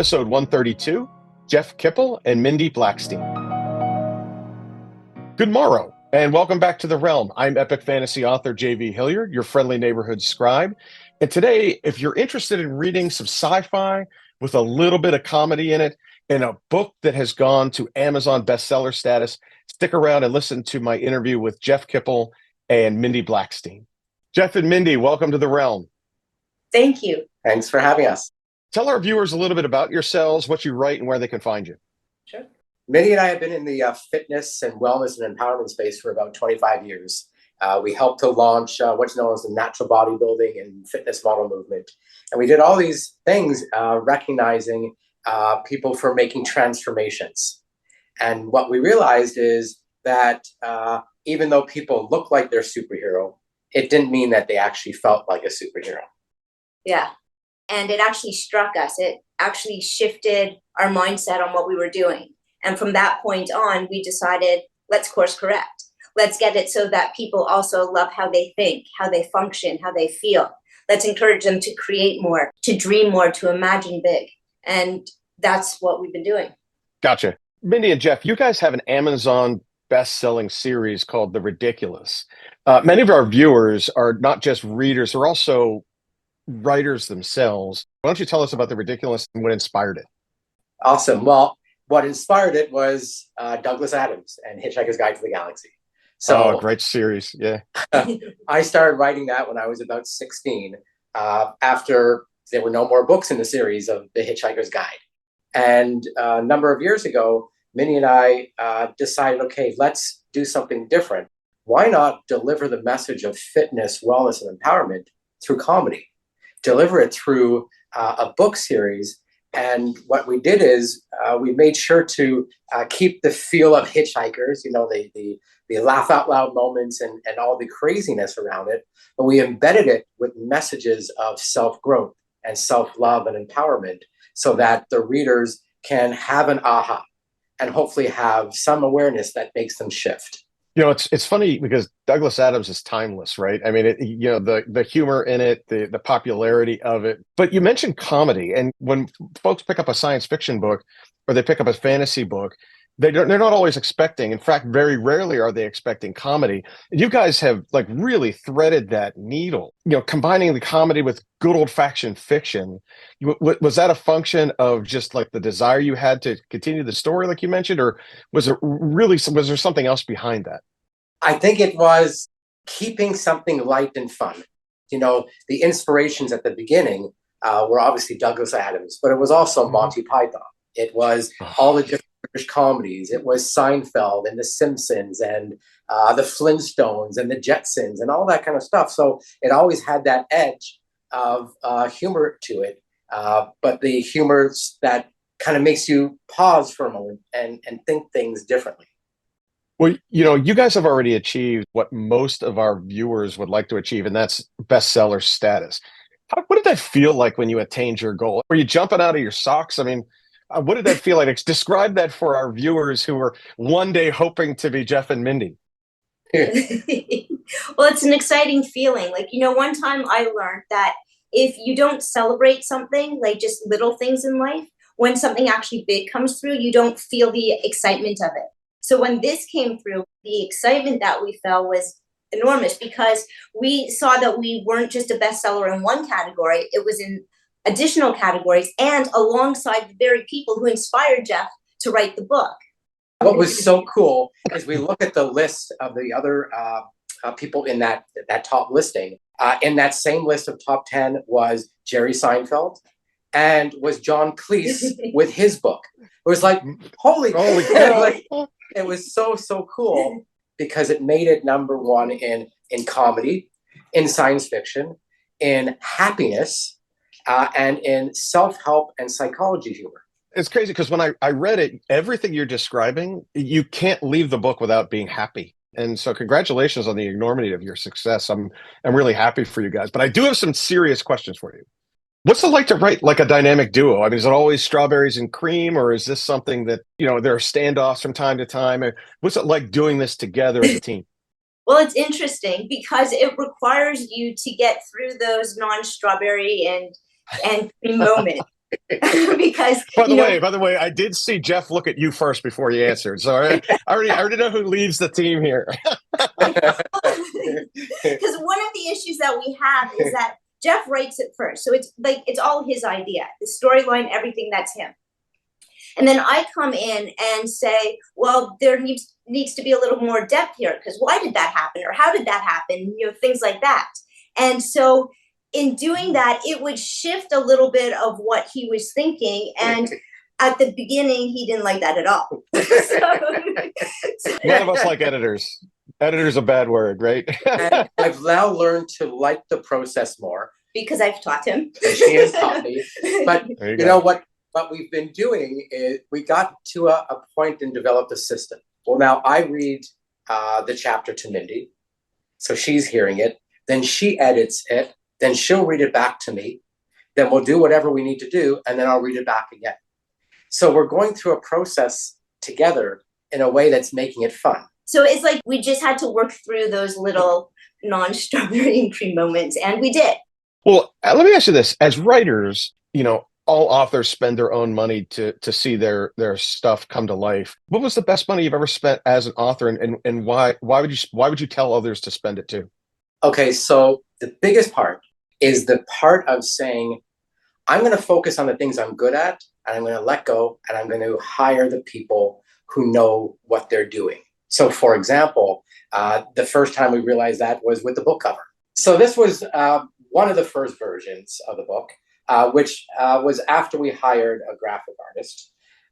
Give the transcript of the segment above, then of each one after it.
episode 132, Jeff Kippel and Mindy Blackstien. Good morrow, and welcome back to The Realm. I'm epic fantasy author J.V. Hilliard, your friendly neighborhood scribe. And today, if you're interested in reading some sci-fi with a little bit of comedy in it, and a book that has gone to Amazon bestseller status, stick around and listen to my interview with Jeff Kippel and Mindy Blackstien. Jeff and Mindy, welcome to The Realm. Thank you. Thanks for having us. Tell our viewers a little bit about yourselves, what you write, and where they can find you. Sure. Mindy and I have been in the fitness and wellness and empowerment space for about 25 years. We helped to launch what's known as the natural bodybuilding and fitness model movement. And we did all these things recognizing people for making transformations. And what we realized is that even though people look like they're superhero, it didn't mean that they actually felt like a superhero. Yeah. And it actually struck us. It actually shifted our mindset on what we were doing. And from that point on, we decided, let's course correct. Let's get it so that people also love how they think, how they function, how they feel. Let's encourage them to create more, to dream more, to imagine big. And that's what we've been doing. Gotcha. Mindy and Jeff, you guys have an Amazon best-selling series called The Ridiculous. Many of our viewers are not just readers, they're also writers themselves. Why don't you tell us about The Ridiculous and what inspired it? Awesome. Well, what inspired it was Douglas Adams and Hitchhiker's Guide to the Galaxy. So, great series. Yeah. I started writing that when I was about 16, after there were no more books in the series of The Hitchhiker's Guide. And a number of years ago, Minnie and I decided, okay, let's do something different. Why not deliver the message of fitness, wellness, and empowerment through comedy? Deliver it through a book series. And what we did is we made sure to keep the feel of Hitchhikers, you know, the laugh out loud moments and all the craziness around it. But we embedded it with messages of self-growth and self-love and empowerment so that the readers can have an aha and hopefully have some awareness that makes them shift. You know, it's funny because Douglas Adams is timeless, right? I mean, the humor in it, the popularity of it. But you mentioned comedy, and when folks pick up a science fiction book or they pick up a fantasy book, they're not always expecting. In fact, very rarely are they expecting comedy. You guys have like really threaded that needle. You know, combining the comedy with good old-fashioned fiction. Was that a function of just like the desire you had to continue the story, like you mentioned, or was there something else behind that? I think it was keeping something light and fun. You know, the inspirations at the beginning were obviously Douglas Adams, but it was also Monty Python. It was all the different British comedies. It was Seinfeld and The Simpsons and the Flintstones and the Jetsons and all that kind of stuff. So it always had that edge of humor to it, but the humor that kind of makes you pause for a moment and think things differently. Well, you know, you guys have already achieved what most of our viewers would like to achieve, and that's bestseller status. What did that feel like when you attained your goal? Were you jumping out of your socks? I mean, what did that feel like? Describe that for our viewers who were one day hoping to be Jeff and Mindy. Well, it's an exciting feeling. Like, you know, one time I learned that if you don't celebrate something, like just little things in life, when something actually big comes through, you don't feel the excitement of it. So when this came through, the excitement that we felt was enormous because we saw that we weren't just a bestseller in one category, it was in additional categories and alongside the very people who inspired Jeff to write the book. What was so cool is we look at the list of the other people in that top listing. In that same list of top 10 was Jerry Seinfeld and was John Cleese with his book. It was like, holy cow. Like, it was so cool because it made it number one in comedy, in science fiction, in happiness, and in self-help and psychology humor. It's crazy because when I read it, everything you're describing, you can't leave the book without being happy. And so congratulations on the enormity of your success. I'm really happy for you guys. But I do have some serious questions for you. What's it like to write like a dynamic duo? I mean, is it always strawberries and cream, or is this something that, you know, there are standoffs from time to time? What's it like doing this together as a team? Well, it's interesting because it requires you to get through those non-strawberry and cream moments. because By the way, I did see Jeff look at you first before you answered. So I already know who leads the team here. because one of the issues that we have is that Jeff writes it first. So it's all his idea, the storyline, everything, that's him. And then I come in and say, well, there needs to be a little more depth here, because why did that happen? Or how did that happen? Things like that. And so in doing that, it would shift a little bit of what he was thinking. And at the beginning, he didn't like that at all. None of us like editors. Editor's a bad word, right? And I've now learned to like the process more. Because I've taught him. And she has taught me. But you know what we've been doing is we got to a point and developed a system. Well, now I read the chapter to Mindy. So she's hearing it. Then she edits it. Then she'll read it back to me. Then we'll do whatever we need to do. And then I'll read it back again. So we're going through a process together in a way that's making it fun. So it's like we just had to work through those little non-strawberry and cream moments. And we did. Well, let me ask you this. As writers, all authors spend their own money to see their stuff come to life. What was the best money you've ever spent as an author, and why would you tell others to spend it too? Okay, so the biggest part is the part of saying, I'm going to focus on the things I'm good at, and I'm going to let go, and I'm going to hire the people who know what they're doing. So, for example, the first time we realized that was with the book cover. So this was one of the first versions of the book, which was after we hired a graphic artist.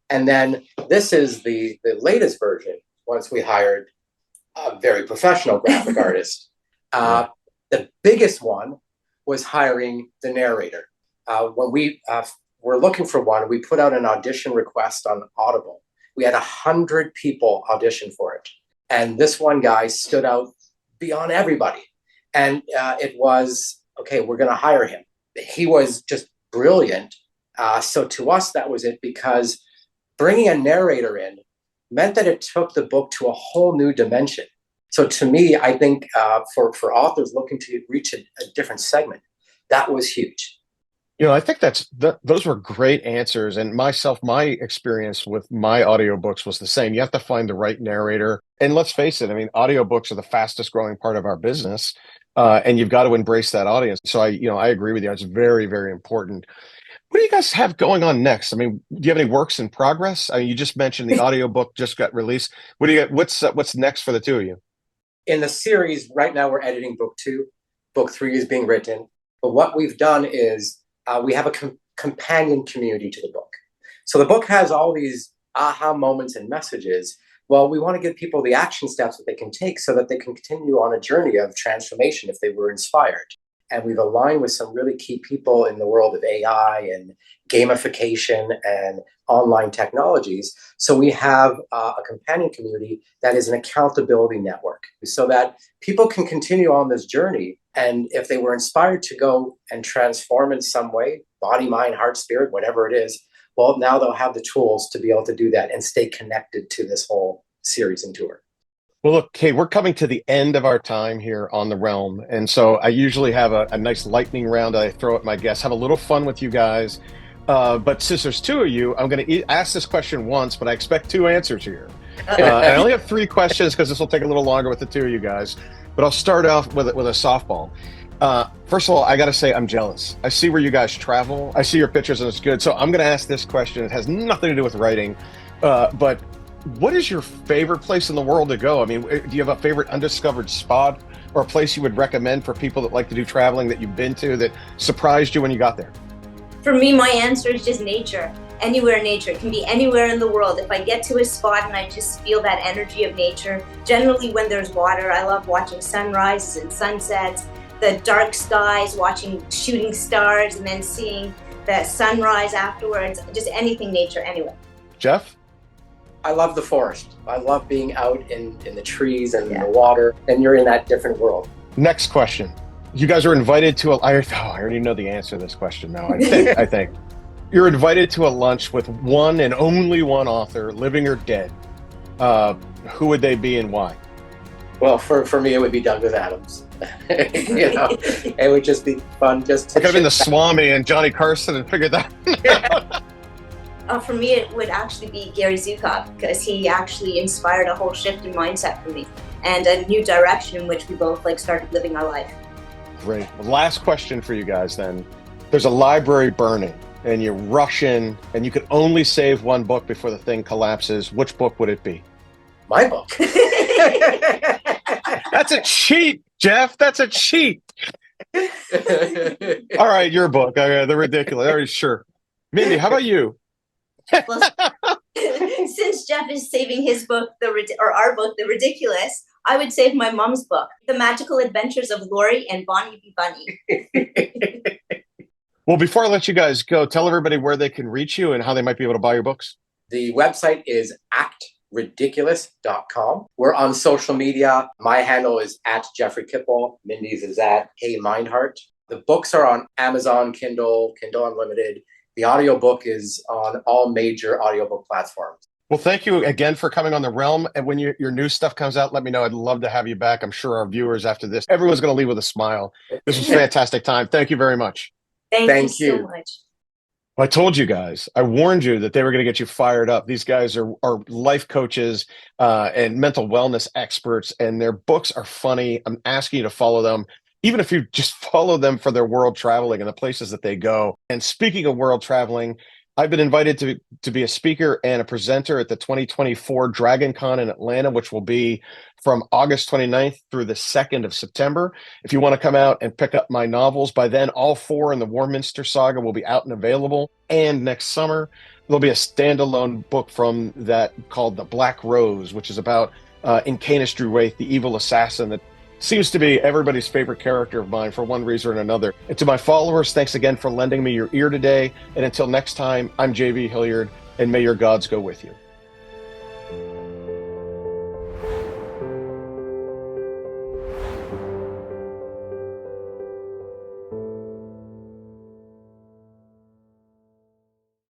And then this is the latest version, once we hired a very professional graphic artist. The biggest one was hiring the narrator. When we were looking for one, we put out an audition request on Audible. We had 100 people audition for it. And this one guy stood out beyond everybody. And it was, okay, we're going to hire him. He was just brilliant. So to us, that was it, because bringing a narrator in meant that it took the book to a whole new dimension. So to me, I think for authors looking to reach a different segment, that was huge. I think those were great answers. And my experience with my audiobooks was the same. You have to find the right narrator. And let's face it, I mean, audiobooks are the fastest growing part of our business. And you've got to embrace that audience. So I agree with you. It's very, very important. What do you guys have going on next? I mean, do you have any works in progress? I mean, you just mentioned the audiobook just got released. What do you got? What's next for the two of you? In the series, right now we're editing book 2. Book 3 is being written. But what we've done is we have a companion community to the book. So the book has all these aha moments and messages. Well, we want to give people the action steps that they can take so that they can continue on a journey of transformation if they were inspired. And we've aligned with some really key people in the world of AI and gamification and online technologies. So we have a companion community that is an accountability network so that people can continue on this journey. And if they were inspired to go and transform in some way, body, mind, heart, spirit, whatever it is, well, now they'll have the tools to be able to do that and stay connected to this whole series and tour. Well, look, Kate, we're coming to the end of our time here on The Realm. And so I usually have a nice lightning round that I throw at my guests, have a little fun with you guys. But since there's two of you, I'm going to ask this question once, but I expect 2 answers here. And I only have 3 questions because this will take a little longer with the 2 of you guys. But I'll start off with a softball. First of all, I got to say I'm jealous. I see where you guys travel. I see your pictures and it's good. So I'm going to ask this question. It has nothing to do with writing. But what is your favorite place in the world to go? I mean, do you have a favorite undiscovered spot or a place you would recommend for people that like to do traveling that you've been to that surprised you when you got there? For me, my answer is just nature. Anywhere in nature. It can be anywhere in the world. If I get to a spot and I just feel that energy of nature, generally when there's water, I love watching sunrises and sunsets, the dark skies, watching shooting stars, and then seeing the sunrise afterwards. Just anything nature, anyway. Jeff? I love the forest. I love being out in the trees and the water, and you're in that different world. Next question. You guys are invited to I already know the answer to this question now, I think. You're invited to a lunch with one and only one author, living or dead. Who would they be and why? Well, for me, it would be Douglas Adams. You know, it would just be fun. Just I could have been the Swami and Johnny Carson and figured that out. For me, it would actually be Gary Zukov, because he actually inspired a whole shift in mindset for me and a new direction in which we both started living our life. Great. Last question for you guys then. There's a library burning and you rush in and you could only save one book before the thing collapses. Which book would it be? My book. That's a cheat, Jeff. That's a cheat. All right, your book. The Ridiculous. All right, sure. Mindy, how about you? Well, since Jeff is saving his book, our book, The Ridiculous, I would save my mom's book, The Magical Adventures of Lori and Bonnie B. Bunny. Well, before I let you guys go, tell everybody where they can reach you and how they might be able to buy your books. The website is actridiculous.com. We're on social media. My handle is @Jeffrey Kippel. Mindy's is @HeyMindheart. The books are on Amazon, Kindle, Kindle Unlimited. The audiobook is on all major audiobook platforms. Well, thank you again for coming on The Realm. And when your new stuff comes out, let me know. I'd love to have you back. I'm sure our viewers after this, everyone's going to leave with a smile. This was a fantastic time. Thank you very much. Thank you so much. Well, I told you guys, I warned you that they were going to get you fired up. These guys are life coaches and mental wellness experts, and their books are funny. I'm asking you to follow them, even if you just follow them for their world traveling and the places that they go. And speaking of world traveling, I've been invited to be a speaker and a presenter at the 2024 Dragon Con in Atlanta, which will be from August 29th through the 2nd of September. If you want to come out and pick up my novels, by then all 4 in the Warminster saga will be out and available. And next summer, there'll be a standalone book from that called The Black Rose, which is about Incanus Druwaith, the evil assassin that seems to be everybody's favorite character of mine for one reason or another. And to my followers, thanks again for lending me your ear today. And until next time, I'm J.V. Hilliard, and may your gods go with you.